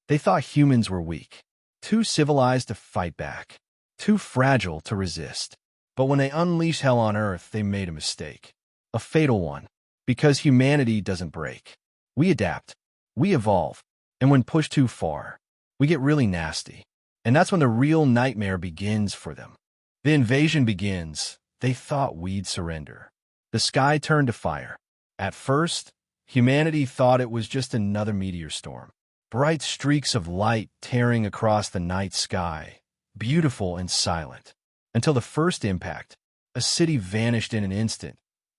They thought humans were weak, too civilized to fight back, too fragile to resist. But when they unleashed hell on Earth, they made a mistake. A fatal one. Because humanity doesn't break. We adapt. We evolve. And when pushed too far, we get really nasty. And that's when the real nightmare begins for them. The invasion begins. They thought we'd surrender. The sky turned to fire. At first, humanity thought it was just another meteor storm. Bright streaks of light tearing across the night sky, beautiful and silent. Until the first impact, a city vanished in an instant.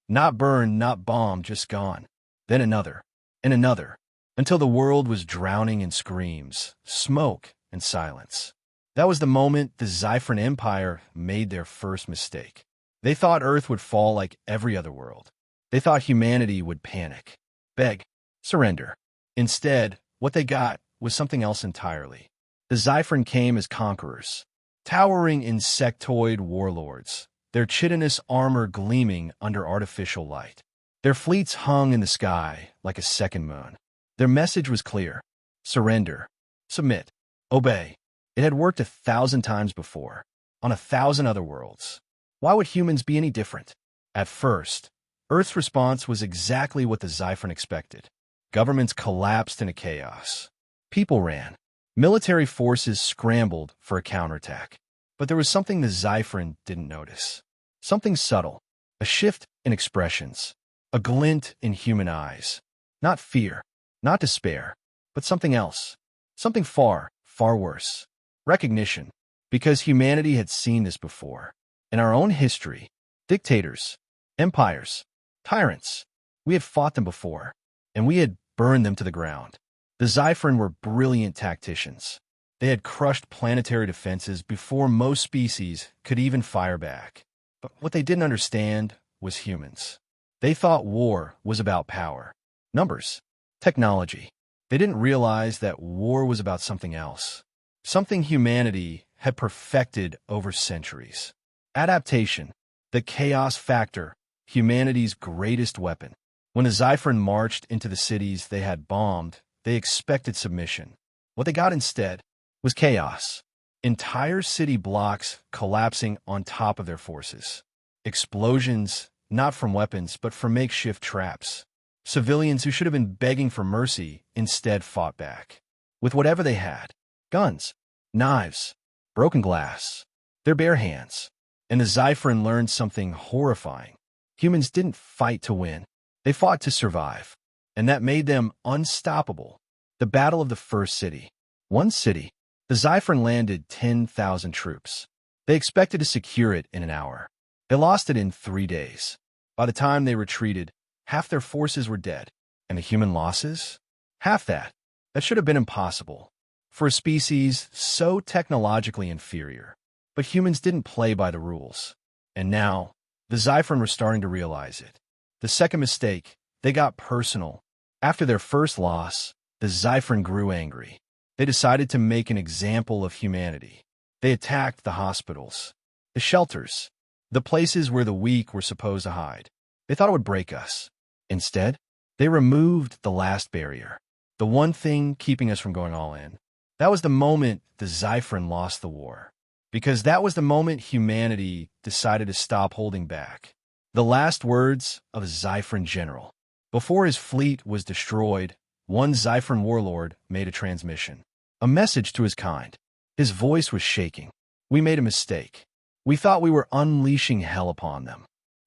Not burned, not bombed, just gone. Then another, and another, until the world was drowning in screams, smoke, and silence. That was the moment the Xiphron Empire made their first mistake. They thought Earth would fall like every other world. They thought humanity would panic, beg, surrender. Instead, what they got was something else entirely. The Xiphron came as conquerors, towering insectoid warlords, their chitinous armor gleaming under artificial light. Their fleets hung in the sky like a second moon. Their message was clear: surrender, submit, obey. It had worked 1,000 times before, on 1,000 other worlds. Why would humans be any different? At first, Earth's response was exactly what the Xiphron expected. Governments collapsed into chaos. People ran. Military forces scrambled for a counterattack. But there was something the Xiphron didn't notice. Something subtle. A shift in expressions. A glint in human eyes. Not fear, not despair, but something else. Something far, far worse. Recognition. Because humanity had seen this before. In our own history, dictators, empires, tyrants, we had fought them before, and we had burned them to the ground. The Xiphron were brilliant tacticians. They had crushed planetary defenses before most species could even fire back. But what they didn't understand was humans. They thought war was about power, numbers, technology. They didn't realize that war was about something else. Something humanity had perfected over centuries. Adaptation, the chaos factor, humanity's greatest weapon. When the Xiphron marched into the cities they had bombed, they expected submission. What they got instead was chaos. Entire city blocks collapsing on top of their forces. Explosions, not from weapons, but from makeshift traps. Civilians who should have been begging for mercy instead fought back. With whatever they had. Guns, knives, broken glass, their bare hands. And the Xiphron learned something horrifying. Humans didn't fight to win. They fought to survive. And that made them unstoppable. The Battle of the First City. One city. The Xiphron landed 10,000 troops. They expected to secure it in an hour. They lost it in 3 days. By the time they retreated, half their forces were dead. And the human losses? Half that. That should have been impossible. For a species so technologically inferior. But humans didn't play by the rules. And now, the Xiphron were starting to realize it. The second mistake, they got personal. After their first loss, the Xiphron grew angry. They decided to make an example of humanity. They attacked the hospitals, the shelters, the places where the weak were supposed to hide. They thought it would break us. Instead, they removed the last barrier, the one thing keeping us from going all in. That was the moment the Xiphron lost the war. Because that was the moment humanity decided to stop holding back. The last words of a Xiphron general. Before his fleet was destroyed, one Xiphron warlord made a transmission. A message to his kind. His voice was shaking. We made a mistake. We thought we were unleashing hell upon them.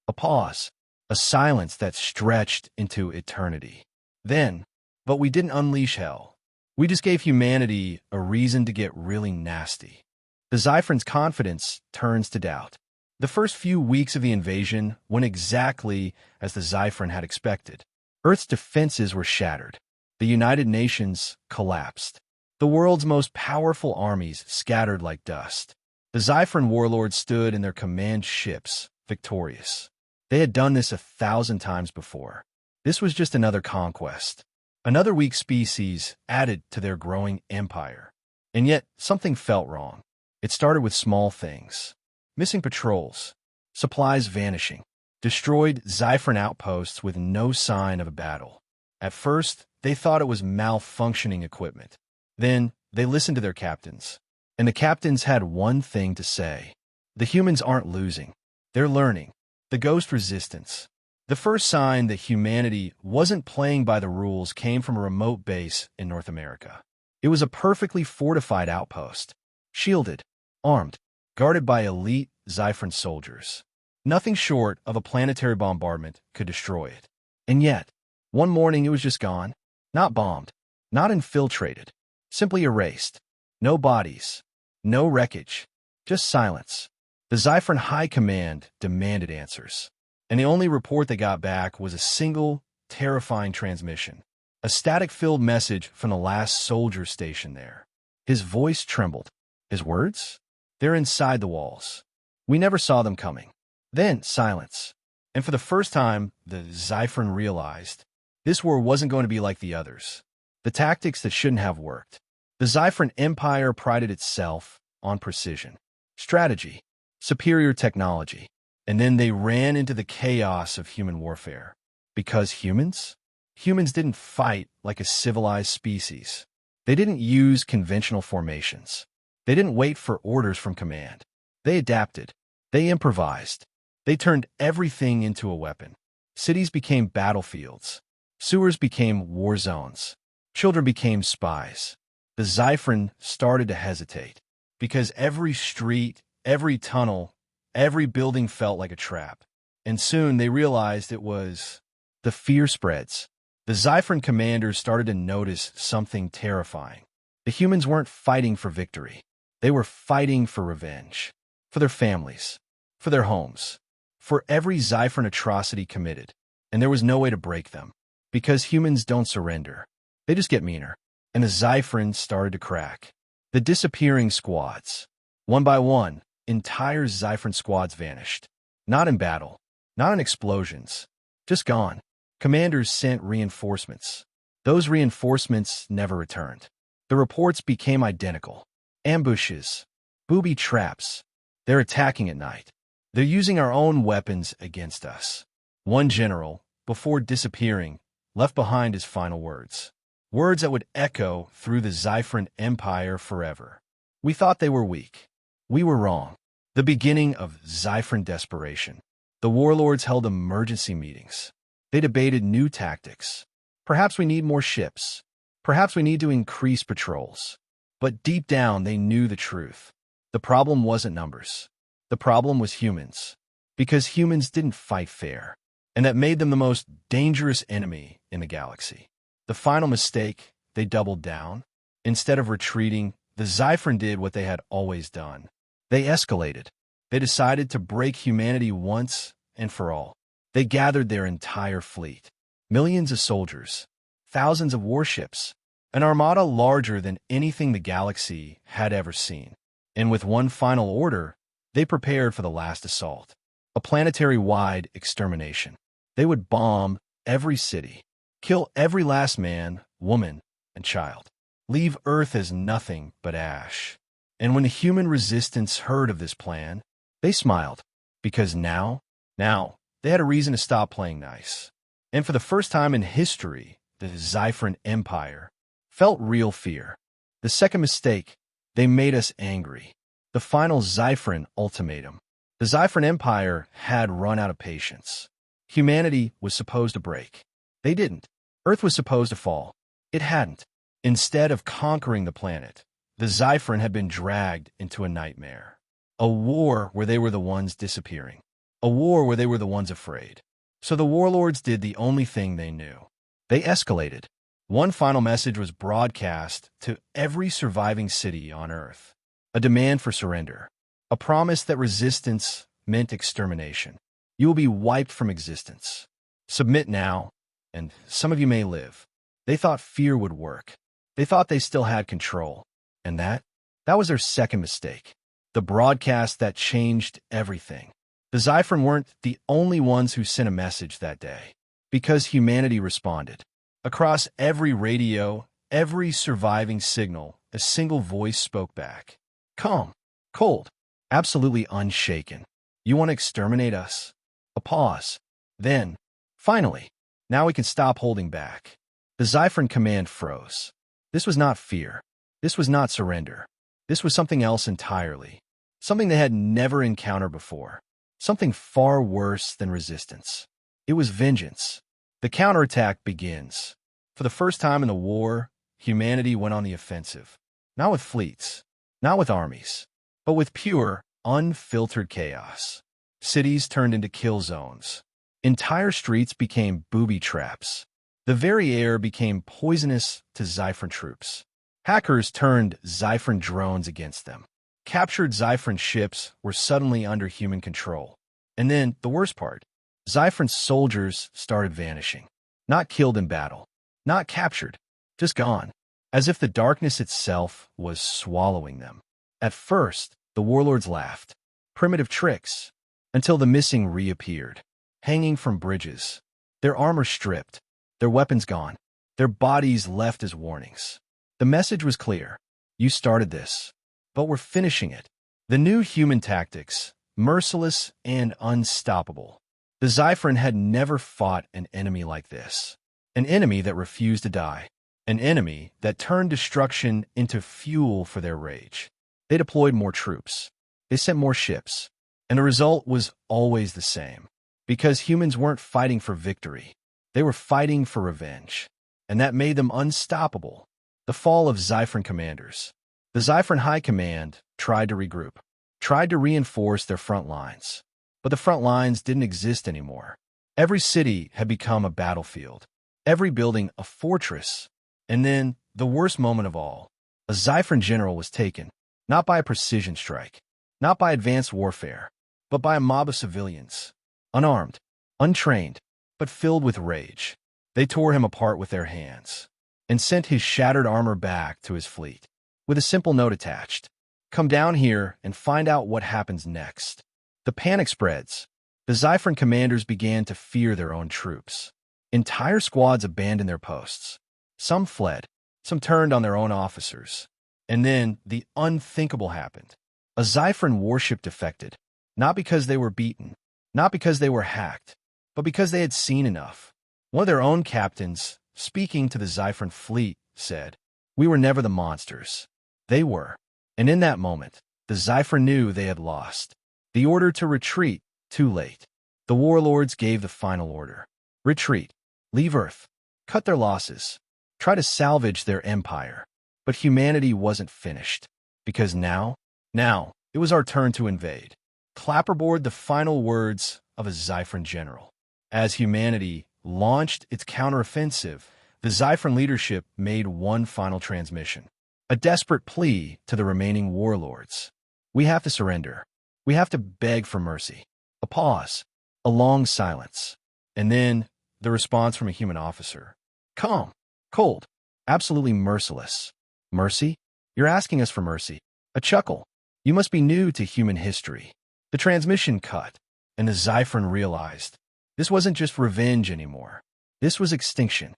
A pause. A silence that stretched into eternity. Then, but we didn't unleash hell. We just gave humanity a reason to get really nasty. The Xiphron's confidence turns to doubt. The first few weeks of the invasion went exactly as the Xiphron had expected. Earth's defenses were shattered. The United Nations collapsed. The world's most powerful armies scattered like dust. The Xiphron warlords stood in their command ships, victorious. They had done this 1,000 times before. This was just another conquest. Another weak species added to their growing empire. And yet, something felt wrong. It started with small things. Missing patrols, supplies vanishing, destroyed Xiphron outposts with no sign of a battle. At first, they thought it was malfunctioning equipment. Then they listened to their captains. And the captains had one thing to say. The humans aren't losing. They're learning. The ghost resistance. The first sign that humanity wasn't playing by the rules came from a remote base in North America. It was a perfectly fortified outpost, shielded, armed, guarded by elite Zyphron soldiers. Nothing short of a planetary bombardment could destroy it. And yet, one morning it was just gone. Not bombed, not infiltrated, simply erased. No bodies, no wreckage, just silence. The Zyphron High Command demanded answers. And the only report they got back was a single, terrifying transmission. A static-filled message from the last soldier stationed there. His voice trembled. His words? They're inside the walls. We never saw them coming. Then, silence. And for the first time, the Zyphron realized this war wasn't going to be like the others. The tactics that shouldn't have worked. The Zyphron Empire prided itself on precision, strategy, superior technology. And then they ran into the chaos of human warfare. Because humans? Humans didn't fight like a civilized species. They didn't use conventional formations. They didn't wait for orders from command. They adapted. They improvised. They turned everything into a weapon. Cities became battlefields. Sewers became war zones. Children became spies. The Zyphron started to hesitate. Because every street, every tunnel, every building felt like a trap. And soon they realized it was... The fear spreads. The Zyphron commanders started to notice something terrifying. The humans weren't fighting for victory. They were fighting for revenge. For their families. For their homes. For every Zyphron atrocity committed. And there was no way to break them. Because humans don't surrender. They just get meaner. And the Zyphron started to crack. The disappearing squads. One by one, entire Zyphron squads vanished. Not in battle. Not in explosions. Just gone. Commanders sent reinforcements. Those reinforcements never returned. The reports became identical. Ambushes. Booby traps. They're attacking at night. They're using our own weapons against us. One general, before disappearing, left behind his final words. Words that would echo through the Zyphron Empire forever. We thought they were weak. We were wrong. The beginning of Zyphron desperation. The warlords held emergency meetings. They debated new tactics. Perhaps we need more ships. Perhaps we need to increase patrols. But deep down, they knew the truth. The problem wasn't numbers. The problem was humans. Because humans didn't fight fair. And that made them the most dangerous enemy in the galaxy. The final mistake, they doubled down. Instead of retreating, the Zyphron did what they had always done. They escalated. They decided to break humanity once and for all. They gathered their entire fleet. Millions of soldiers. Thousands of warships. An armada larger than anything the galaxy had ever seen. And with one final order, they prepared for the last assault. A planetary-wide extermination. They would bomb every city. Kill every last man, woman, and child. Leave Earth as nothing but ash. And when the human resistance heard of this plan, they smiled. Because now, they had a reason to stop playing nice. And for the first time in history, the Zyphron Empire felt real fear. The second mistake, they made us angry. The final Zyphron ultimatum. The Zyphron Empire had run out of patience. Humanity was supposed to break. They didn't. Earth was supposed to fall. It hadn't. Instead of conquering the planet, the Zyphron had been dragged into a nightmare. A war where they were the ones disappearing. A war where they were the ones afraid. So the warlords did the only thing they knew. They escalated. One final message was broadcast to every surviving city on Earth. A demand for surrender. A promise that resistance meant extermination. You will be wiped from existence. Submit now, and some of you may live. They thought fear would work. They thought they still had control. And that was their second mistake. The broadcast that changed everything. The Zyphron weren't the only ones who sent a message that day. Because humanity responded. Across every radio, every surviving signal, a single voice spoke back. Calm, cold, absolutely unshaken. You want to exterminate us? A pause. Then, finally, now we can stop holding back. The Zyphron command froze. This was not fear. This was not surrender. This was something else entirely. Something they had never encountered before. Something far worse than resistance. It was vengeance. The counterattack begins. For the first time in the war, humanity went on the offensive. Not with fleets, not with armies, but with pure, unfiltered chaos. Cities turned into kill zones. Entire streets became booby traps. The very air became poisonous to Zyphron troops. Hackers turned Zyphron drones against them. Captured Zyphron ships were suddenly under human control. And then, the worst part, Zyphron soldiers started vanishing. Not killed in battle. Not captured. Just gone. As if the darkness itself was swallowing them. At first, the warlords laughed. Primitive tricks. Until the missing reappeared. Hanging from bridges. Their armor stripped. Their weapons gone. Their bodies left as warnings. The message was clear. You started this. But we're finishing it. The new human tactics, merciless and unstoppable. The Zyphron had never fought an enemy like this. An enemy that refused to die. An enemy that turned destruction into fuel for their rage. They deployed more troops. They sent more ships. And the result was always the same. Because humans weren't fighting for victory. They were fighting for revenge. And that made them unstoppable. The fall of Zyphron commanders. The Zyphron High Command tried to regroup. Tried to reinforce their front lines. But the front lines didn't exist anymore. Every city had become a battlefield. Every building a fortress. And then, the worst moment of all, a Zyphron general was taken, not by a precision strike, not by advanced warfare, but by a mob of civilians, unarmed, untrained, but filled with rage. They tore him apart with their hands, and sent his shattered armor back to his fleet, with a simple note attached. Come down here and find out what happens next. The panic spreads. The Zyphron commanders began to fear their own troops. Entire squads abandoned their posts. Some fled. Some turned on their own officers. And then the unthinkable happened. A Zyphron warship defected, not because they were beaten, not because they were hacked, but because they had seen enough. One of their own captains, speaking to the Zyphron fleet, said, "We were never the monsters. They were." And in that moment, the Zyphron knew they had lost. The order to retreat, too late. The warlords gave the final order. Retreat. Leave Earth. Cut their losses. Try to salvage their empire. But humanity wasn't finished. Because now, it was our turn to invade. Clapperboard the final words of a Zyphron general. As humanity launched its counteroffensive, the Zyphron leadership made one final transmission. A desperate plea to the remaining warlords. We have to surrender. We have to beg for mercy. A pause. A long silence. And then, the response from a human officer. Calm. Cold. Absolutely merciless. Mercy? You're asking us for mercy. A chuckle. You must be new to human history. The transmission cut, and the Zyphron realized this wasn't just revenge anymore. This was extinction.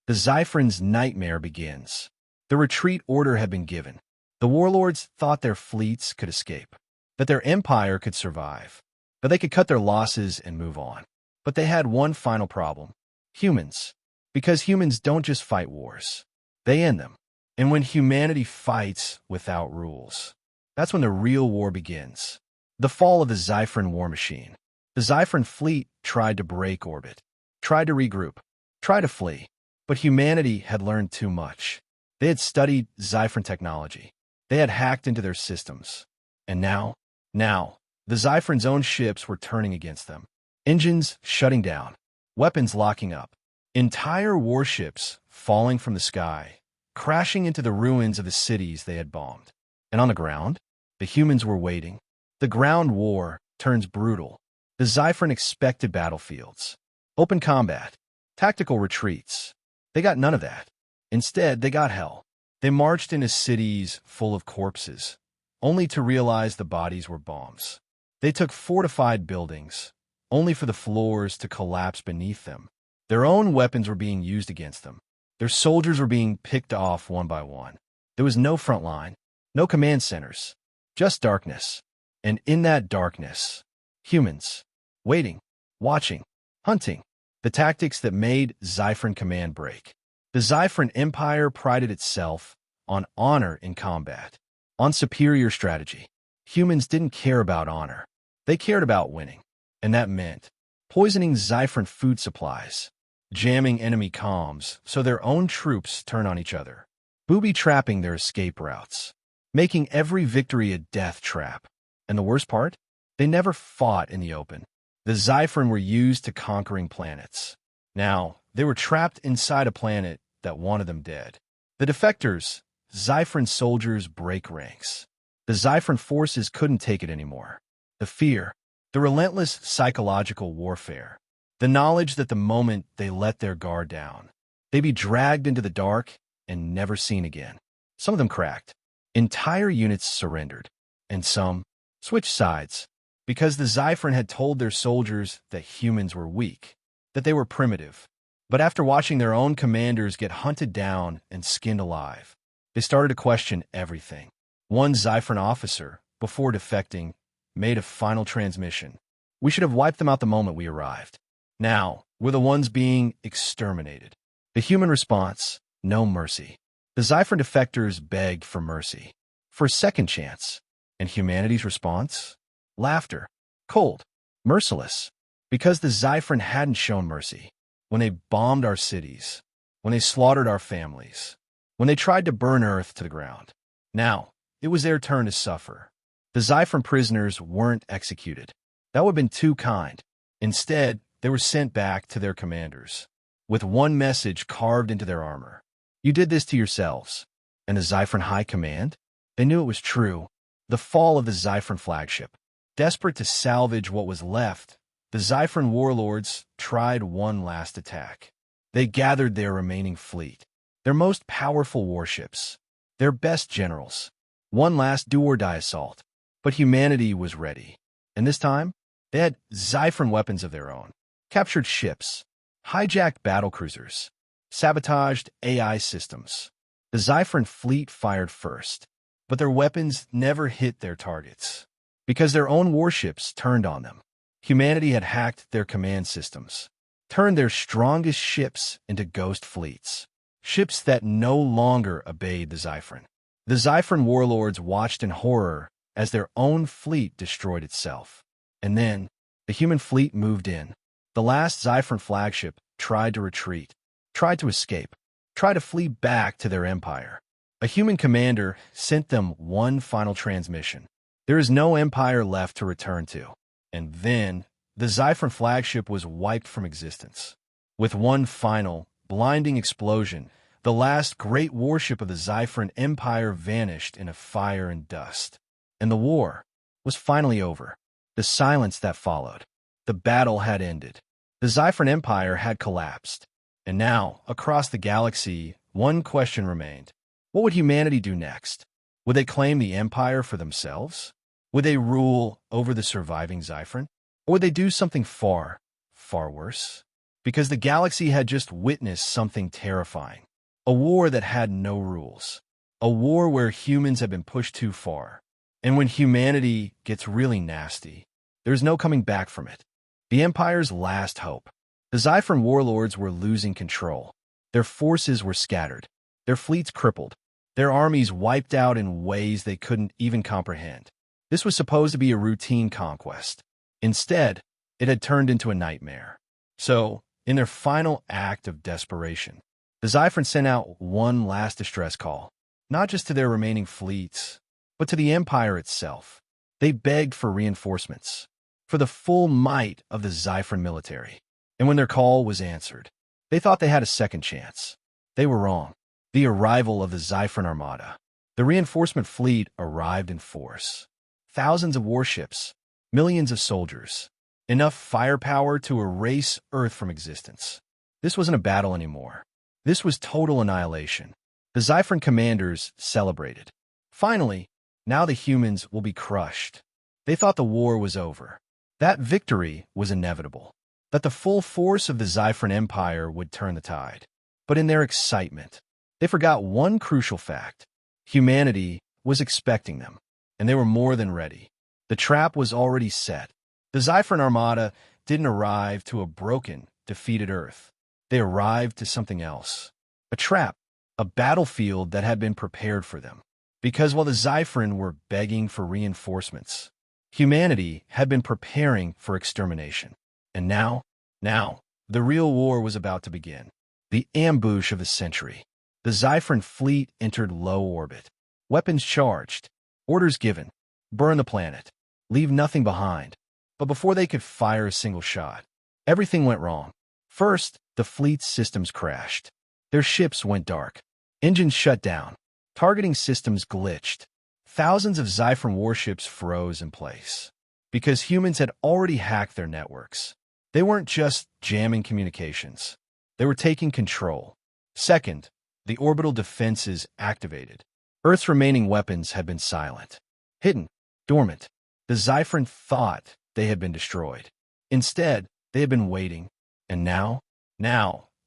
The Zyphron's nightmare begins. The retreat order had been given. The warlords thought their fleets could escape, that their empire could survive, that they could cut their losses and move on. But they had one final problem. Humans. Because humans don't just fight wars. They end them. And when humanity fights without rules, that's when the real war begins. The fall of the Zyphron war machine. The Zyphron fleet tried to break orbit, tried to regroup, tried to flee. But humanity had learned too much. They had studied Zyphron technology. They had hacked into their systems. And now, the Zyphron's own ships were turning against them. Engines shutting down. Weapons locking up. Entire warships falling from the sky, crashing into the ruins of the cities they had bombed. And on the ground, the humans were waiting. The ground war turns brutal. The Zyphron expected battlefields, open combat, tactical retreats. They got none of that. Instead, they got hell. They marched into cities full of corpses, only to realize the bodies were bombs. They took fortified buildings, only for the floors to collapse beneath them. Their own weapons were being used against them. Their soldiers were being picked off one by one. There was no front line, no command centers, just darkness. And in that darkness, humans, waiting, watching, hunting, the tactics that made Zyphron command break. The Zyphron Empire prided itself on honor in combat, on superior strategy. Humans didn't care about honor. They cared about winning. And that meant poisoning Zyphron food supplies, jamming enemy comms so their own troops turn on each other, booby-trapping their escape routes, making every victory a death trap. And the worst part? They never fought in the open. The Zyphron were used to conquering planets. Now, they were trapped inside a planet that wanted them dead. The defectors, Zyphron soldiers, break ranks. The Zyphron forces couldn't take it anymore. The fear, the relentless psychological warfare, the knowledge that the moment they let their guard down, they'd be dragged into the dark and never seen again. Some of them cracked. Entire units surrendered, and some switched sides, because the Zyphron had told their soldiers that humans were weak, that they were primitive. But after watching their own commanders get hunted down and skinned alive, they started to question everything. One Zyphron officer, before defecting, made a final transmission. We should have wiped them out the moment we arrived. Now, we're the ones being exterminated. The human response, no mercy. The Zyphron defectors begged for mercy, for a second chance. And humanity's response? Laughter. Cold. Merciless. Because the Zyphron hadn't shown mercy. When they bombed our cities. When they slaughtered our families. When they tried to burn Earth to the ground. Now, it was their turn to suffer. The Zyphron prisoners weren't executed. That would have been too kind. Instead, they were sent back to their commanders, with one message carved into their armor. You did this to yourselves. And the Zyphron High Command? They knew it was true. The fall of the Zyphron flagship. Desperate to salvage what was left, the Zyphron warlords tried one last attack. They gathered their remaining fleet, their most powerful warships, their best generals. One last do-or-die assault. But humanity was ready. And this time, they had Zyphron weapons of their own, captured ships, hijacked battlecruisers, sabotaged AI systems. The Zyphron fleet fired first, but their weapons never hit their targets, because their own warships turned on them. Humanity had hacked their command systems, turned their strongest ships into ghost fleets, ships that no longer obeyed the Zyphron. The Zyphron warlords watched in horror as their own fleet destroyed itself. And then, the human fleet moved in. The last Zyphron flagship tried to retreat, tried to escape, tried to flee back to their empire. A human commander sent them one final transmission. There is no empire left to return to. And then, the Zyphron flagship was wiped from existence. With one final, blinding explosion, the last great warship of the Zyphron Empire vanished in a fire and dust. And the war was finally over. The silence that followed. The battle had ended. The Zyphron Empire had collapsed. And now, across the galaxy, one question remained. What would humanity do next? Would they claim the Empire for themselves? Would they rule over the surviving Zyphron? Or would they do something far, far worse? Because the galaxy had just witnessed something terrifying. A war that had no rules. A war where humans have been pushed too far. And when humanity gets really nasty, there's no coming back from it. The Empire's last hope. The Zyphron warlords were losing control. Their forces were scattered. Their fleets crippled. Their armies wiped out in ways they couldn't even comprehend. This was supposed to be a routine conquest. Instead, it had turned into a nightmare. So, in their final act of desperation, the Zyphron sent out one last distress call, not just to their remaining fleets, but to the Empire itself. They begged for reinforcements, for the full might of the Zyphron military. And when their call was answered, they thought they had a second chance. They were wrong. The arrival of the Zyphron Armada. The reinforcement fleet arrived in force. Thousands of warships, millions of soldiers, enough firepower to erase Earth from existence. This wasn't a battle anymore. This was total annihilation. The Zyphron commanders celebrated. Finally, now the humans will be crushed. They thought the war was over. That victory was inevitable. That the full force of the Zyphron Empire would turn the tide. But in their excitement, they forgot one crucial fact. Humanity was expecting them, and they were more than ready. The trap was already set. The Zyphron Armada didn't arrive to a broken, defeated Earth. They arrived to something else. A trap. a battlefield that had been prepared for them. Because while the Xiphrin were begging for reinforcements, humanity had been preparing for extermination. And now, the real war was about to begin. The ambush of the century. The Xiphrin fleet entered low orbit. Weapons charged. Orders given. Burn the planet. Leave nothing behind. But before they could fire a single shot, everything went wrong. First, the fleet's systems crashed. Their ships went dark. Engines shut down. Targeting systems glitched. Thousands of Xiphrin warships froze in place. Because humans had already hacked their networks. They weren't just jamming communications. They were taking control. Second, the orbital defenses activated. Earth's remaining weapons had been silent. Hidden. Dormant. The Xiphrin thought they had been destroyed. Instead, they had been waiting. And now,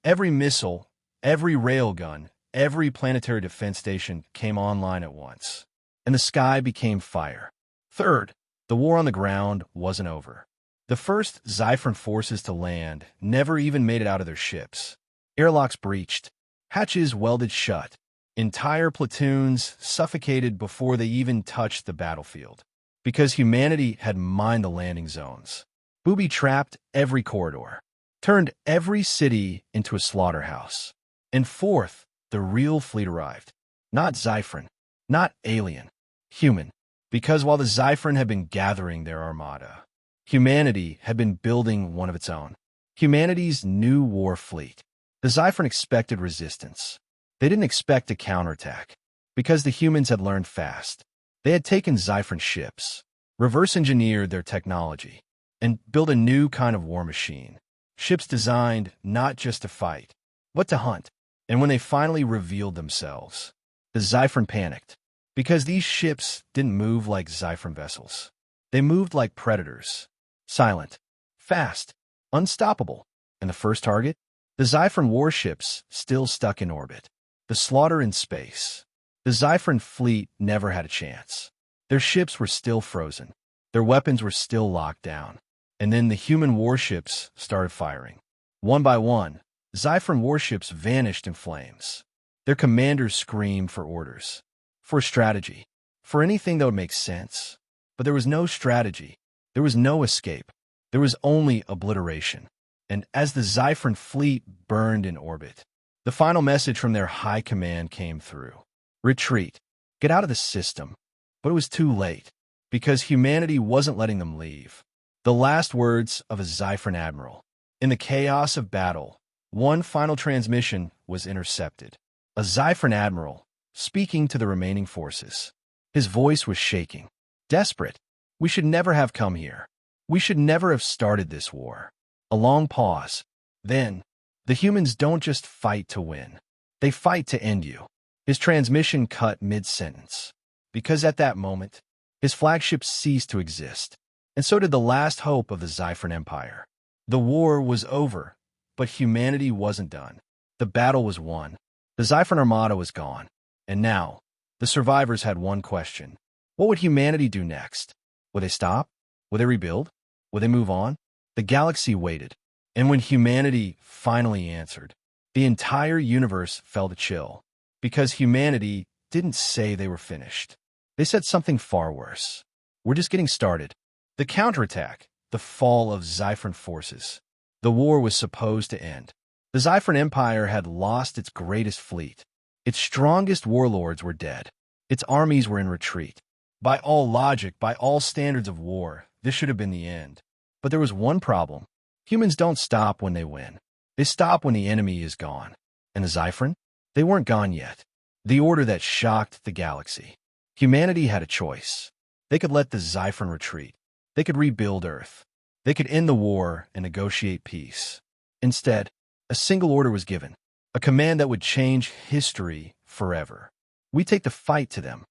every missile, every railgun, every planetary defense station came online at once. And the sky became fire. Third, the war on the ground wasn't over. The first Xiphrin forces to land never even made it out of their ships. Airlocks breached. Hatches welded shut. Entire platoons suffocated before they even touched the battlefield. Because humanity had mined the landing zones. Booby-trapped every corridor. Turned every city into a slaughterhouse. And fourth, the real fleet arrived. Not Xiphrin. Not alien. Human. Because while the Xiphrin had been gathering their armada, humanity had been building one of its own. Humanity's new war fleet. The Xiphrin expected resistance. They didn't expect a counterattack. Because the humans had learned fast. They had taken Xiphrin ships, reverse-engineered their technology, and built a new kind of war machine. Ships designed not just to fight, but to hunt. And when they finally revealed themselves, the Xiphrin panicked. Because these ships didn't move like Xiphrin vessels. They moved like predators. Silent, fast, unstoppable. And the first target? The Xiphrin warships still stuck in orbit. The slaughter in space. The Xiphrin fleet never had a chance. Their ships were still frozen. Their weapons were still locked down. And then the human warships started firing. One by one, Xiphrin warships vanished in flames. Their commanders screamed for orders. For strategy. For anything that would make sense. But there was no strategy. There was no escape. There was only obliteration. And as the Xiphrin fleet burned in orbit, the final message from their high command came through. Retreat. Get out of the system. But it was too late. Because humanity wasn't letting them leave. The last words of a Xiphrin admiral. In the chaos of battle, one final transmission was intercepted. A Xiphrin admiral, speaking to the remaining forces. His voice was shaking. Desperate. We should never have come here. We should never have started this war. A long pause. Then, the humans don't just fight to win. They fight to end you. His transmission cut mid-sentence. Because at that moment, his flagship ceased to exist. And so did the last hope of the Xiphrin Empire. The war was over, but humanity wasn't done. The battle was won. The Xiphrin Armada was gone. And now, the survivors had one question. What would humanity do next? Would they stop? Would they rebuild? Would they move on? The galaxy waited. And when humanity finally answered, the entire universe felt a chill. Because humanity didn't say they were finished. They said something far worse. We're just getting started. The counterattack, the fall of Xiphrin forces. The war was supposed to end. The Xiphrin Empire had lost its greatest fleet. Its strongest warlords were dead. Its armies were in retreat. By all logic, by all standards of war, this should have been the end. But there was one problem. Humans don't stop when they win. They stop when the enemy is gone. And the Xiphrin? They weren't gone yet. The order that shocked the galaxy. Humanity had a choice. They could let the Xiphrin retreat. They could rebuild Earth. They could end the war and negotiate peace. Instead, a single order was given. A command that would change history forever. We take the fight to them.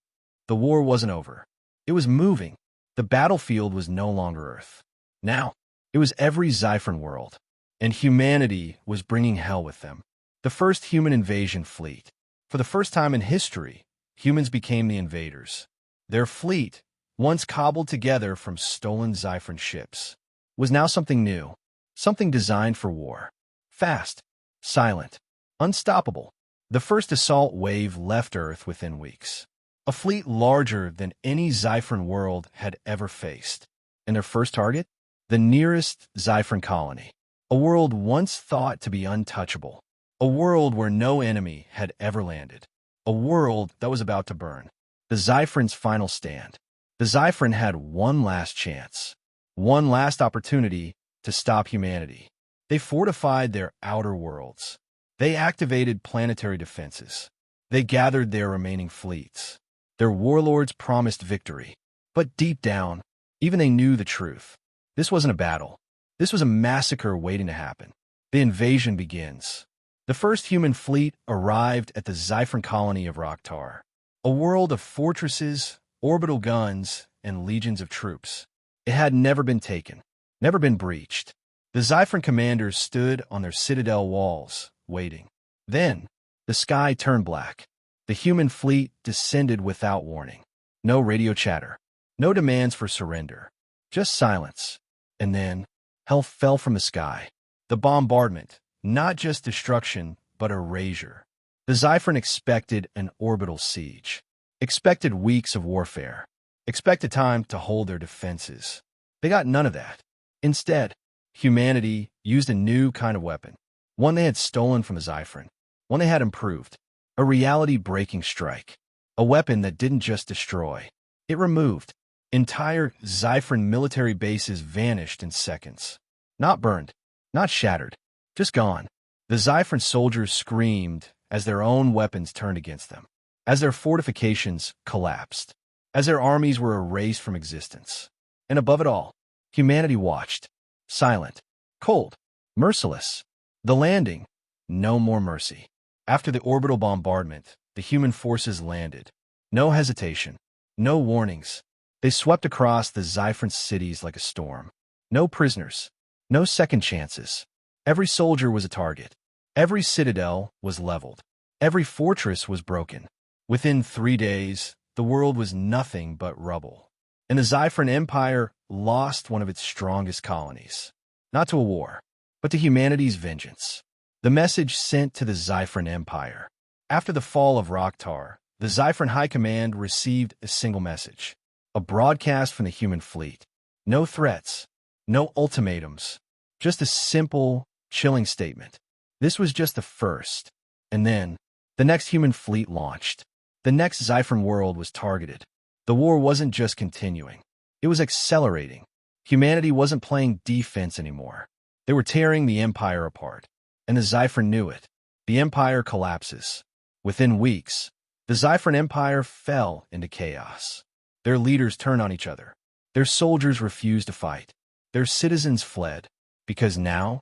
The war wasn't over. It was moving. The battlefield was no longer Earth. Now, it was every Xiphrin world. And humanity was bringing hell with them. The first human invasion fleet. For the first time in history, humans became the invaders. Their fleet, once cobbled together from stolen Xiphrin ships, was now something new, something designed for war. Fast, silent, unstoppable. The first assault wave left Earth within weeks. A fleet larger than any Xiphran world had ever faced. And their first target? The nearest Xiphran colony. A world once thought to be untouchable. A world where no enemy had ever landed. A world that was about to burn. The Xiphran's final stand. The Xiphran had one last chance. One last opportunity to stop humanity. They fortified their outer worlds. They activated planetary defenses. They gathered their remaining fleets. Their warlords promised victory. But deep down, even they knew the truth. This wasn't a battle. This was a massacre waiting to happen. The invasion begins. The first human fleet arrived at the Xiphran colony of Roktar, a world of fortresses, orbital guns, and legions of troops. It had never been taken, never been breached. The Xiphran commanders stood on their citadel walls, waiting. Then, the sky turned black. The human fleet descended without warning. No radio chatter, no demands for surrender, just silence. And then, hell fell from the sky. The bombardment, not just destruction, but erasure. The Xiphran expected an orbital siege, expected weeks of warfare, expected time to hold their defenses. They got none of that. Instead, humanity used a new kind of weapon, one they had stolen from the Xiphran, one they had improved, a reality-breaking strike, a weapon that didn't just destroy, it removed. Entire Xiphran military bases vanished in seconds. Not burned, not shattered, just gone. The Xiphran soldiers screamed as their own weapons turned against them, as their fortifications collapsed, as their armies were erased from existence. And above it all, humanity watched, silent, cold, merciless. The landing, no more mercy. After the orbital bombardment, the human forces landed. No hesitation, no warnings. They swept across the Xiphran cities like a storm. No prisoners, no second chances. Every soldier was a target. Every citadel was leveled. Every fortress was broken. Within 3 days, the world was nothing but rubble. And the Xiphran Empire lost one of its strongest colonies. Not to a war, but to humanity's vengeance. The message sent to the Xiphran Empire. After the fall of Roktar, the Xiphran High Command received a single message. A broadcast from the human fleet. No threats, no ultimatums, just a simple, chilling statement. This was just the first. And then, the next human fleet launched. The next Xiphran world was targeted. The war wasn't just continuing. It was accelerating. Humanity wasn't playing defense anymore. They were tearing the Empire apart. And the Xiphran knew it. The Empire collapses. Within weeks, the Xiphran Empire fell into chaos. Their leaders turned on each other. Their soldiers refused to fight. Their citizens fled. Because now,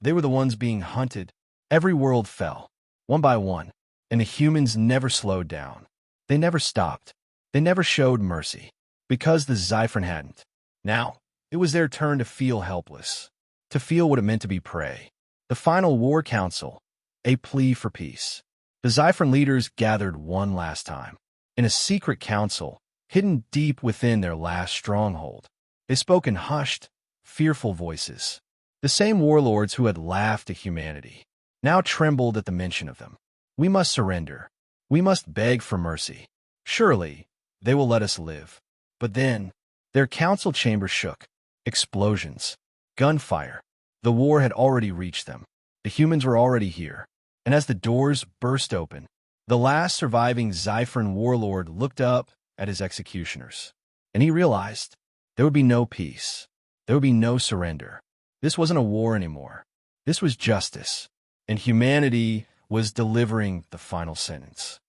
they were the ones being hunted. Every world fell, one by one. And the humans never slowed down. They never stopped. They never showed mercy. Because the Xiphran hadn't. Now, it was their turn to feel helpless. To feel what it meant to be prey. The final war council, a plea for peace. The Xiphran leaders gathered one last time. In a secret council, hidden deep within their last stronghold. They spoke in hushed, fearful voices. The same warlords who had laughed at humanity now trembled at the mention of them. We must surrender. We must beg for mercy. Surely, they will let us live. But then, their council chamber shook. Explosions. Gunfire. The war had already reached them. The humans were already here. And as the doors burst open, the last surviving Xiphran warlord looked up at his executioners. And he realized there would be no peace. There would be no surrender. This wasn't a war anymore. This was justice. And humanity was delivering the final sentence.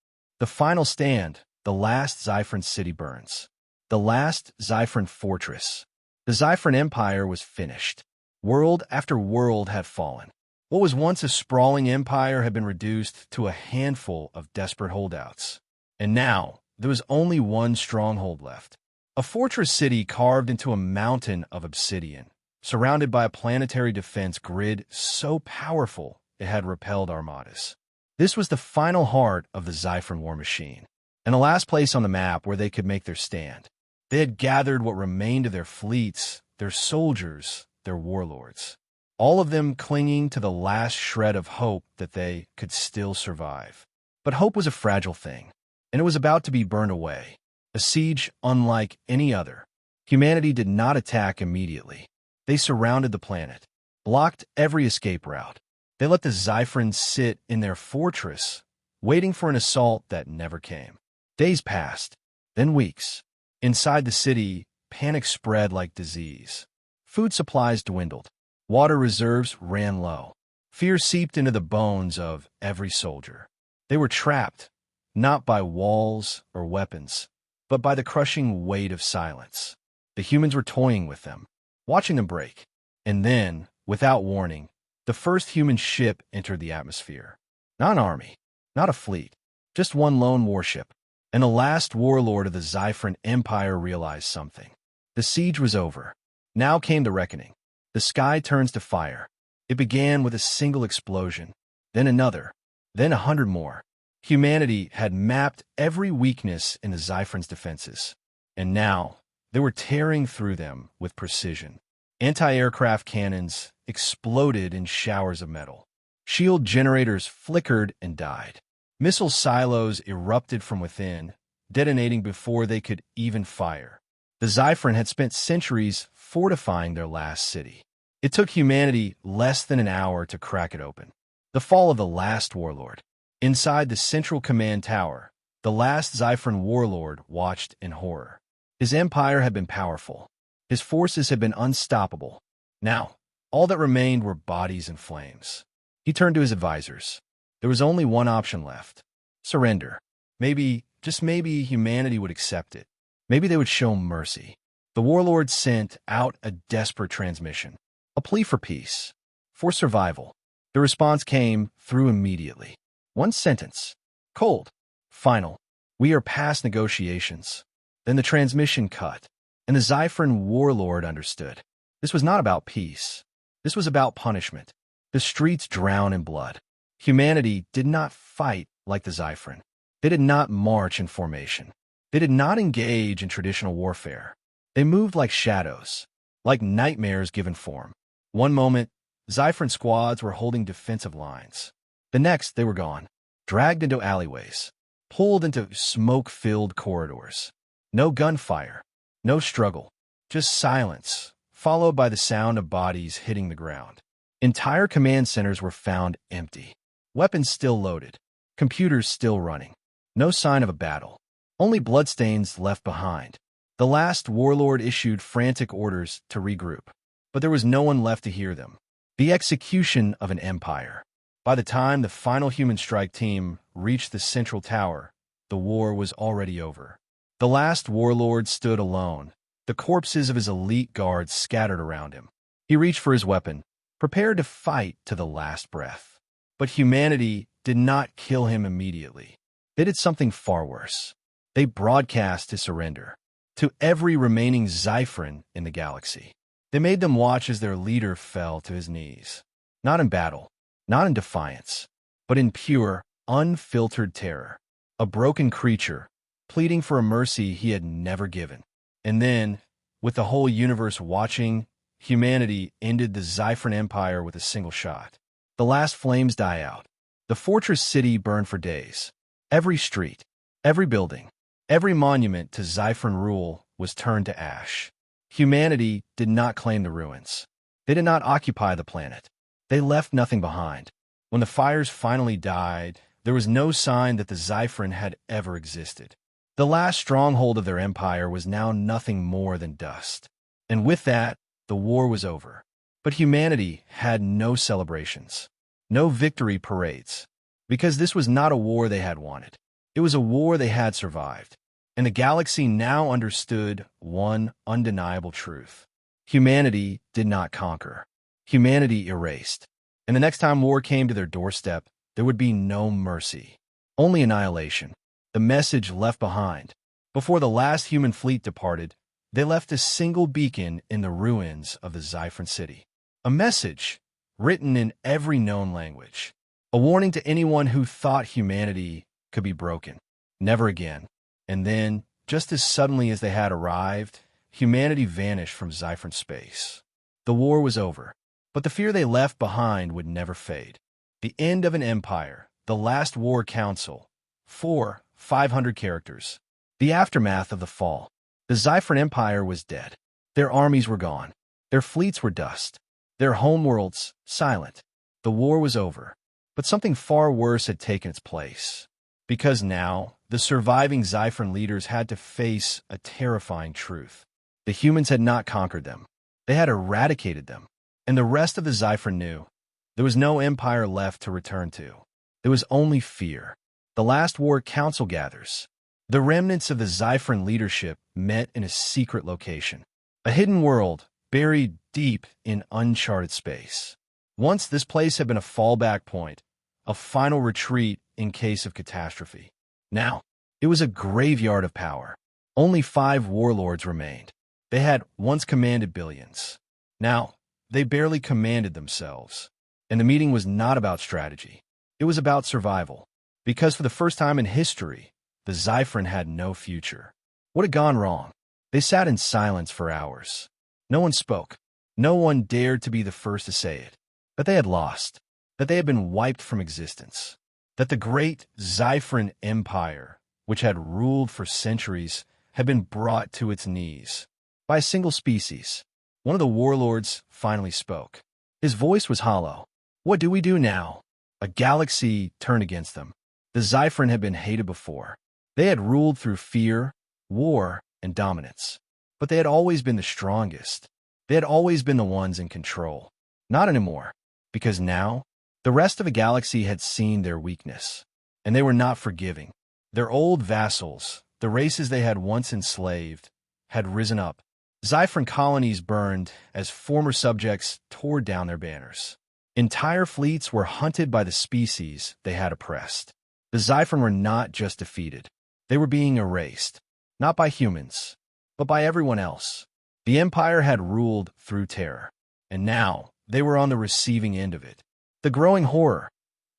The final stand, the last Xiphran city burns. The last Xiphran fortress. The Xiphran Empire was finished. World after world had fallen. What was once a sprawling empire had been reduced to a handful of desperate holdouts. And now, there was only one stronghold left. A fortress city carved into a mountain of obsidian, surrounded by a planetary defense grid so powerful it had repelled armadas. This was the final heart of the Xiphran war machine, and the last place on the map where they could make their stand. They had gathered what remained of their fleets, their soldiers, their warlords. all of them clinging to the last shred of hope that they could still survive. But hope was a fragile thing, and it was about to be burned away. A siege unlike any other. Humanity did not attack immediately. They surrounded the planet, blocked every escape route. They let the Zyphrans sit in their fortress, waiting for an assault that never came. Days passed, then weeks. Inside the city, panic spread like disease. Food supplies dwindled. Water reserves ran low. Fear seeped into the bones of every soldier. They were trapped, not by walls or weapons, but by the crushing weight of silence. The humans were toying with them, watching them break. And then, without warning, the first human ship entered the atmosphere. Not an army, not a fleet, just one lone warship. And the last warlord of the Zyphran Empire realized something. The siege was over. Now came the reckoning. The sky turns to fire. It began with a single explosion, then another, then 100 more. Humanity had mapped every weakness in the Zyphrans' defenses, and now they were tearing through them with precision. Anti-aircraft cannons exploded in showers of metal. Shield generators flickered and died. Missile silos erupted from within, detonating before they could even fire. The Zyphran had spent centuries fortifying their last city. It took humanity less than an hour to crack it open. The fall of the last warlord. Inside the central command tower, the last Zyphran warlord watched in horror. His empire had been powerful. His forces had been unstoppable. Now, all that remained were bodies and flames. He turned to his advisors. There was only one option left. Surrender. Maybe, just maybe, humanity would accept it. Maybe they would show mercy. The warlord sent out a desperate transmission. A plea for peace. For survival. The response came through immediately. One sentence. Cold. Final. We are past negotiations. Then the transmission cut, and the Zyphran warlord understood. This was not about peace. This was about punishment. The streets drown in blood. Humanity did not fight like the Zyphran. They did not march in formation. They did not engage in traditional warfare. They moved like shadows, like nightmares given form. One moment, Zyphran squads were holding defensive lines. The next, they were gone, dragged into alleyways, pulled into smoke-filled corridors. No gunfire, no struggle, just silence, followed by the sound of bodies hitting the ground. Entire command centers were found empty. Weapons still loaded, computers still running. No sign of a battle, only bloodstains left behind. The last warlord issued frantic orders to regroup, but there was no one left to hear them. The execution of an empire. By the time the final human strike team reached the central tower, the war was already over. The last warlord stood alone, the corpses of his elite guards scattered around him. He reached for his weapon, prepared to fight to the last breath. But humanity did not kill him immediately. They did something far worse. They broadcast his surrender to every remaining Zyphran in the galaxy. They made them watch as their leader fell to his knees. Not in battle, not in defiance, but in pure, unfiltered terror. A broken creature, pleading for a mercy he had never given. And then, with the whole universe watching, humanity ended the Zyphran Empire with a single shot. The last flames die out. The fortress city burned for days. Every street, every building, every monument to Zyphran rule was turned to ash. Humanity did not claim the ruins. They did not occupy the planet. They left nothing behind. When the fires finally died, there was no sign that the Zyphran had ever existed. The last stronghold of their empire was now nothing more than dust. And with that, the war was over. But humanity had no celebrations, no victory parades, because this was not a war they had wanted. It was a war they had survived. And the galaxy now understood one undeniable truth. Humanity did not conquer. Humanity erased. And the next time war came to their doorstep, there would be no mercy, only annihilation. The message left behind. Before the last human fleet departed, they left a single beacon in the ruins of the Zyphran city. A message written in every known language. A warning to anyone who thought humanity could be broken. Never again. And then, just as suddenly as they had arrived, humanity vanished from Zyphran space. The war was over, But the fear they left behind would never fade. The end of an empire, the last war council, 500 characters. The aftermath of the fall. The Xiphron Empire was dead. Their armies were gone. Their fleets were dust. Their homeworlds silent. The war was over. But something far worse had taken its place. Because now, the surviving Xiphron leaders had to face a terrifying truth. The humans had not conquered them. They had eradicated them. And the rest of the Xiphron knew there was no empire left to return to. There was only fear. The last war council gathers. The remnants of the Xiphron leadership met in a secret location. A hidden world, buried deep in uncharted space. Once this place had been a fallback point, a final retreat in case of catastrophe. Now, it was a graveyard of power. Only 5 warlords remained. They had once commanded billions. Now, they barely commanded themselves. And the meeting was not about strategy. It was about survival. Because for the first time in history, the Xiphron had no future. What had gone wrong? They sat in silence for hours. No one spoke. No one dared to be the first to say it. That they had lost. That they had been wiped from existence. That the great Xiphron Empire, which had ruled for centuries, had been brought to its knees by a single species. One of the warlords finally spoke. His voice was hollow. What do we do now? A galaxy turned against them. The Xiphron had been hated before. They had ruled through fear, war, and dominance. But they had always been the strongest. They had always been the ones in control. Not anymore, because now, the rest of the galaxy had seen their weakness. And they were not forgiving. Their old vassals, the races they had once enslaved, had risen up. Xiphron colonies burned as former subjects tore down their banners. Entire fleets were hunted by the species they had oppressed. The Xiphron were not just defeated. They were being erased, not by humans, but by everyone else. The Empire had ruled through terror, and now they were on the receiving end of it. The growing horror.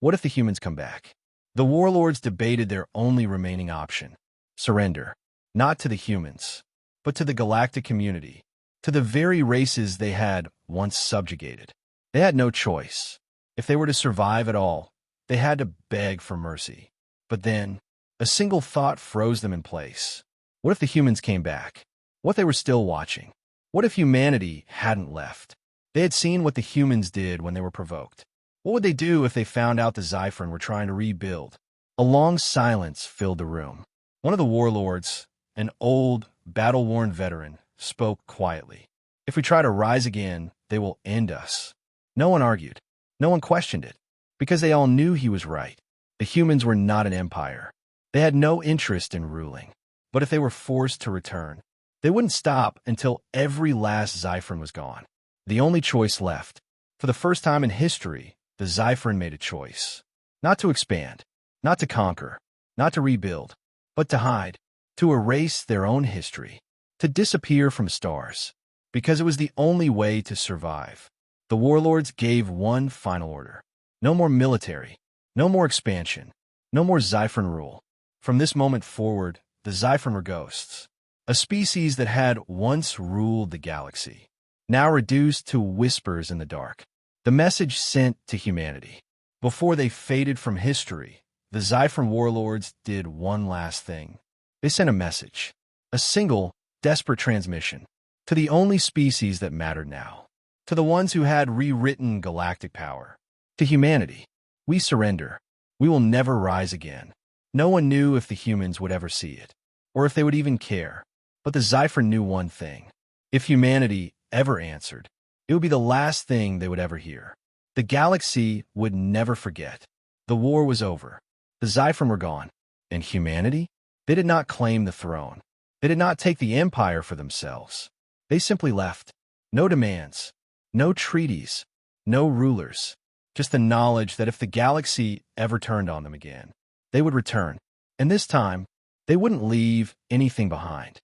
What if the humans come back? The warlords debated their only remaining option. Surrender. Not to the humans, but to the galactic community, to the very races they had once subjugated. They had no choice. If they were to survive at all, they had to beg for mercy. But then, a single thought froze them in place. What if the humans came back? What if they were still watching? What if humanity hadn't left? They had seen what the humans did when they were provoked. What would they do if they found out the Xiphron were trying to rebuild? A long silence filled the room. One of the warlords, an old, battle-worn veteran, spoke quietly. If we try to rise again, they will end us. No one argued. No one questioned it. Because they all knew he was right. The humans were not an empire. They had no interest in ruling. But if they were forced to return, they wouldn't stop until every last Xiphron was gone. The only choice left. For the first time in history, the Xiphron made a choice. Not to expand, not to conquer, not to rebuild, but to hide, to erase their own history, to disappear from stars, because it was the only way to survive. The warlords gave one final order. No more military, no more expansion, no more Xiphron rule. From this moment forward, the Xiphron were ghosts, a species that had once ruled the galaxy, now reduced to whispers in the dark. The message sent to humanity. Before they faded from history, the Xiphron warlords did one last thing. They sent a message, a single, desperate transmission, to the only species that mattered now, to the ones who had rewritten galactic power, to humanity. We surrender. We will never rise again. No one knew if the humans would ever see it, or if they would even care. But the Xiphron knew one thing. If humanity ever answered, it would be the last thing they would ever hear. The galaxy would never forget. The war was over. The Xiphron were gone. And humanity? They did not claim the throne. They did not take the empire for themselves. They simply left. No demands, no treaties, no rulers. Just the knowledge that if the galaxy ever turned on them again, they would return. And this time, they wouldn't leave anything behind.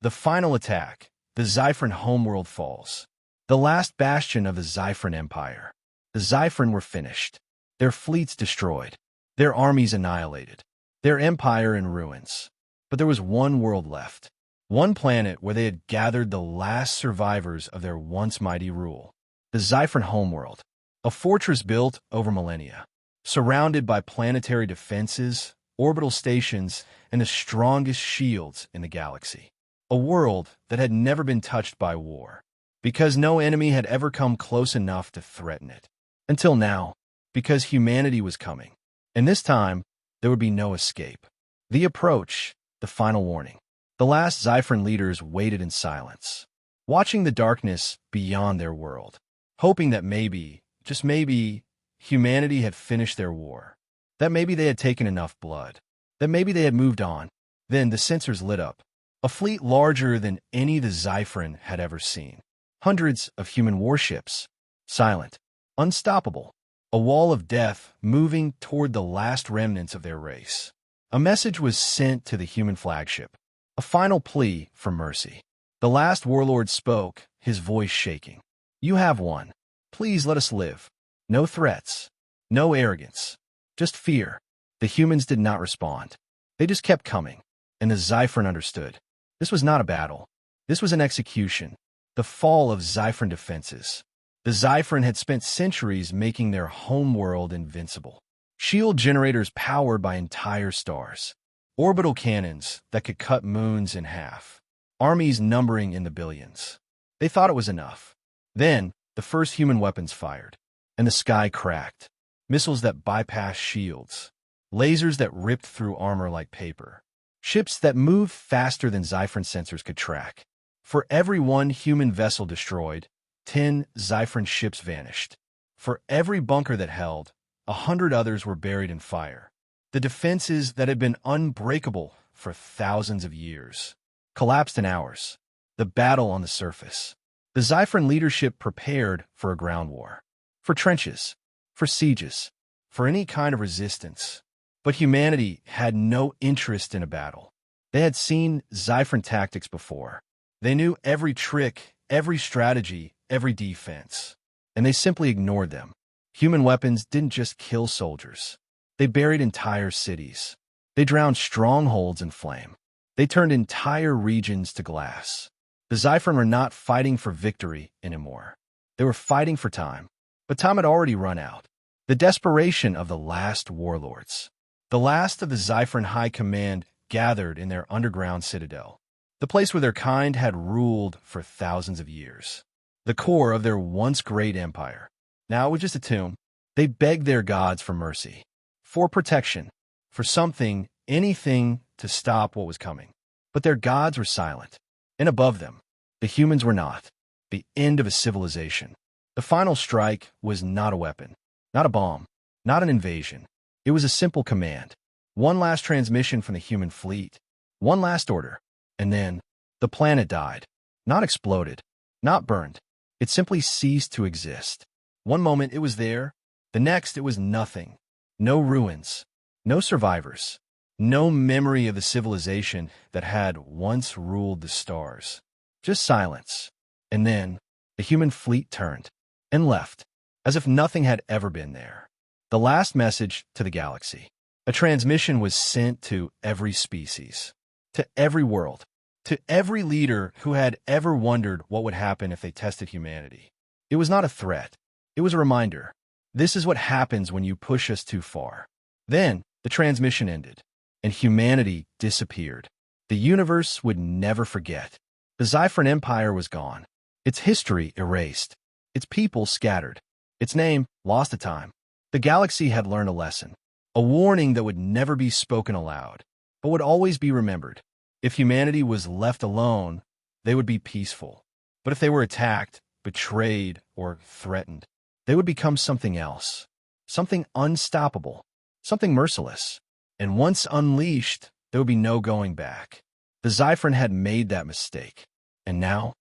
The final attack, the Xiphron homeworld falls. The last bastion of the Xiphron Empire. The Xiphron were finished. Their fleets destroyed. Their armies annihilated. Their empire in ruins. But there was one world left. One planet where they had gathered the last survivors of their once mighty rule. The the Xiphron homeworld, a fortress built over millennia, surrounded by planetary defenses, orbital stations, and the strongest shields in the galaxy. A world that had never been touched by war, because no enemy had ever come close enough to threaten it. Until now, because humanity was coming. And this time, there would be no escape. The approach, the final warning. The last Xiphron leaders waited in silence, watching the darkness beyond their world, hoping that maybe, just maybe, humanity had finished their war, that maybe they had taken enough blood, that maybe they had moved on. Then the sensors lit up. A fleet larger than any the Xiphron had ever seen. Hundreds of human warships, silent, unstoppable. A wall of death moving toward the last remnants of their race. A message was sent to the human flagship. A final plea for mercy. The last warlord spoke, his voice shaking. You have won. Please let us live. No threats. No arrogance. Just fear. The humans did not respond. They just kept coming. And the Xiphron understood. This was not a battle. This was an execution. The fall of Xiphron defenses. The Xiphron had spent centuries making their homeworld invincible. Shield generators powered by entire stars. Orbital cannons that could cut moons in half. Armies numbering in the billions. They thought it was enough. Then, the first human weapons fired. And the sky cracked. Missiles that bypassed shields. Lasers that ripped through armor like paper. Ships that moved faster than Xiphron sensors could track. For every one human vessel destroyed, 10 Xiphron ships vanished. For every bunker that held, 100 others were buried in fire. The defenses that had been unbreakable for thousands of years collapsed in hours. The battle on the surface. The Xiphron leadership prepared for a ground war. For trenches. For sieges. For any kind of resistance. But humanity had no interest in a battle. They had seen Xiphron tactics before. They knew every trick, every strategy, every defense. And they simply ignored them. Human weapons didn't just kill soldiers. They buried entire cities. They drowned strongholds in flame. They turned entire regions to glass. The Xiphron were not fighting for victory anymore. They were fighting for time. But time had already run out. The desperation of the last warlords. The last of the Xiphron High Command gathered in their underground citadel. The place where their kind had ruled for thousands of years. The core of their once great empire. Now it was just a tomb. They begged their gods for mercy. For protection. For something, anything to stop what was coming. But their gods were silent. And above them, the humans were not. The end of a civilization. The final strike was not a weapon. Not a bomb. Not an invasion. It was a simple command. One last transmission from the human fleet. One last order. And then, the planet died. Not exploded. Not burned. It simply ceased to exist. One moment it was there. The next it was nothing. No ruins. No survivors. No memory of the civilization that had once ruled the stars. Just silence. And then, the human fleet turned. And left. As if nothing had ever been there. The last message to the galaxy. A transmission was sent to every species. To every world. To every leader who had ever wondered what would happen if they tested humanity. It was not a threat. It was a reminder. This is what happens when you push us too far. Then, the transmission ended. And humanity disappeared. The universe would never forget. The Xiphron Empire was gone. Its history erased. Its people scattered. Its name lost to time. The galaxy had learned a lesson. A warning that would never be spoken aloud, but would always be remembered. If humanity was left alone, they would be peaceful. But if they were attacked, betrayed, or threatened, they would become something else. Something unstoppable. Something merciless. And once unleashed, there would be no going back. The Xiphron had made that mistake. And now,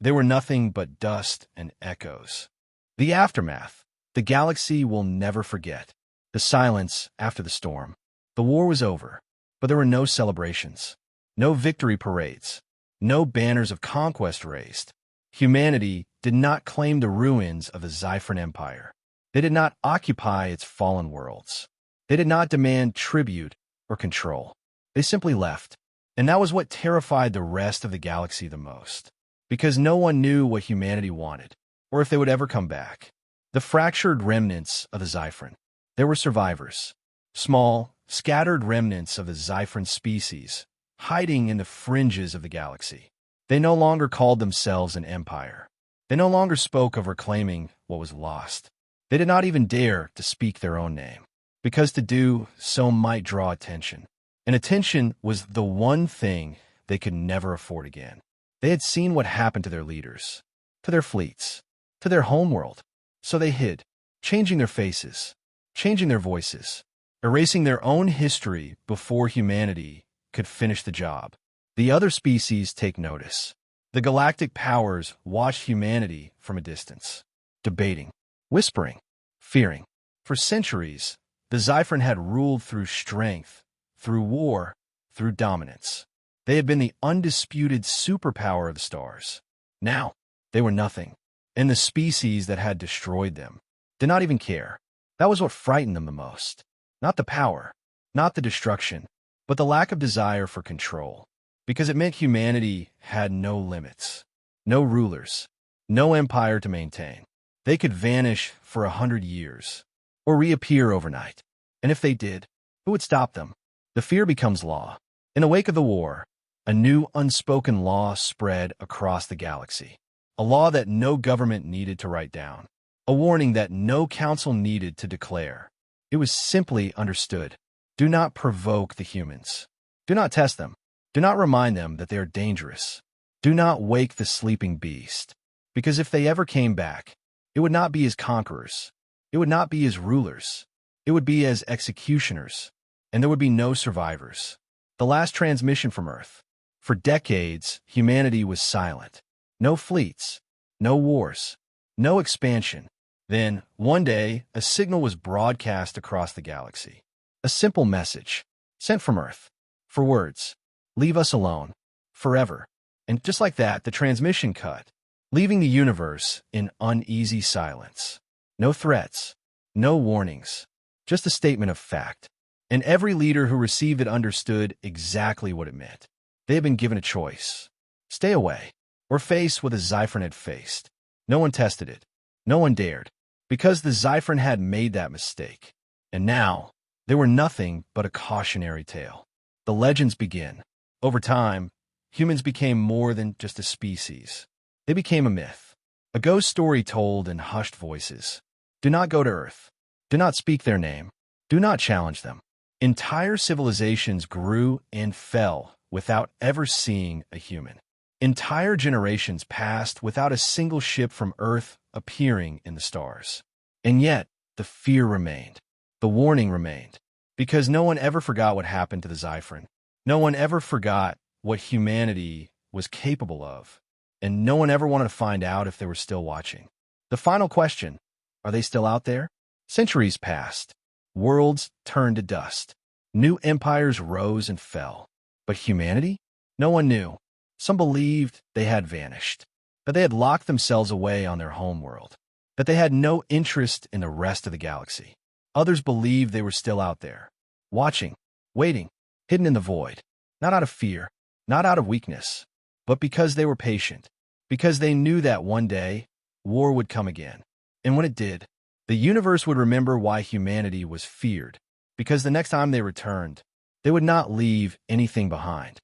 they were nothing but dust and echoes. The aftermath. The galaxy will never forget. The silence after the storm. The war was over, but there were no celebrations. No victory parades. No banners of conquest raised. Humanity did not claim the ruins of the Xiphron Empire. They did not occupy its fallen worlds. They did not demand tribute or control. They simply left. And that was what terrified the rest of the galaxy the most. Because no one knew what humanity wanted. or if they would ever come back. The fractured remnants of the Xiphron. There were survivors. Small, scattered remnants of the Xiphron species, hiding in the fringes of the galaxy. They no longer called themselves an empire. They no longer spoke of reclaiming what was lost. They did not even dare to speak their own name, because to do so might draw attention. And attention was the one thing they could never afford again. They had seen what happened to their leaders, to their fleets, to their homeworld. So they hid, changing their faces, changing their voices, erasing their own history before humanity could finish the job. The other species take notice. The galactic powers watch humanity from a distance, debating, whispering, fearing. For centuries, the Xiphron had ruled through strength, through war, through dominance. They had been the undisputed superpower of the stars. Now, they were nothing, and the species that had destroyed them did not even care. That was what frightened them the most. Not the power, not the destruction, but the lack of desire for control. Because it meant humanity had no limits, no rulers, no empire to maintain. They could vanish for 100 years, or reappear overnight. And if they did, who would stop them? The fear becomes law. In the wake of the war, a new unspoken law spread across the galaxy. A law that no government needed to write down. A warning that no council needed to declare. It was simply understood. Do not provoke the humans. Do not test them. Do not remind them that they are dangerous. Do not wake the sleeping beast. Because if they ever came back, it would not be as conquerors. It would not be as rulers. It would be as executioners. And there would be no survivors. The last transmission from Earth. For decades, humanity was silent. No fleets. No wars. No expansion. Then, one day, a signal was broadcast across the galaxy. A simple message, sent from Earth. For words. Leave us alone. Forever. And just like that, the transmission cut, leaving the universe in uneasy silence. No threats. No warnings. Just a statement of fact. And every leader who received it understood exactly what it meant. They had been given a choice. Stay away, or face what the Xiphron had faced. No one tested it. No one dared. Because the Xiphron had made that mistake. And now, they were nothing but a cautionary tale. The legends begin. Over time, humans became more than just a species. They became a myth. A ghost story told in hushed voices. Do not go to Earth. Do not speak their name. Do not challenge them. Entire civilizations grew and fell without ever seeing a human. Entire generations passed without a single ship from Earth appearing in the stars. And yet, the fear remained. The warning remained. Because no one ever forgot what happened to the Xiphron. No one ever forgot what humanity was capable of. And no one ever wanted to find out if they were still watching. The final question, are they still out there? Centuries passed. Worlds turned to dust. New empires rose and fell. But humanity? No one knew. Some believed they had vanished, that they had locked themselves away on their homeworld, that they had no interest in the rest of the galaxy. Others believed they were still out there, watching, waiting, hidden in the void, not out of fear, not out of weakness, but because they were patient, because they knew that one day, war would come again. And when it did, the universe would remember why humanity was feared, because the next time they returned, they would not leave anything behind.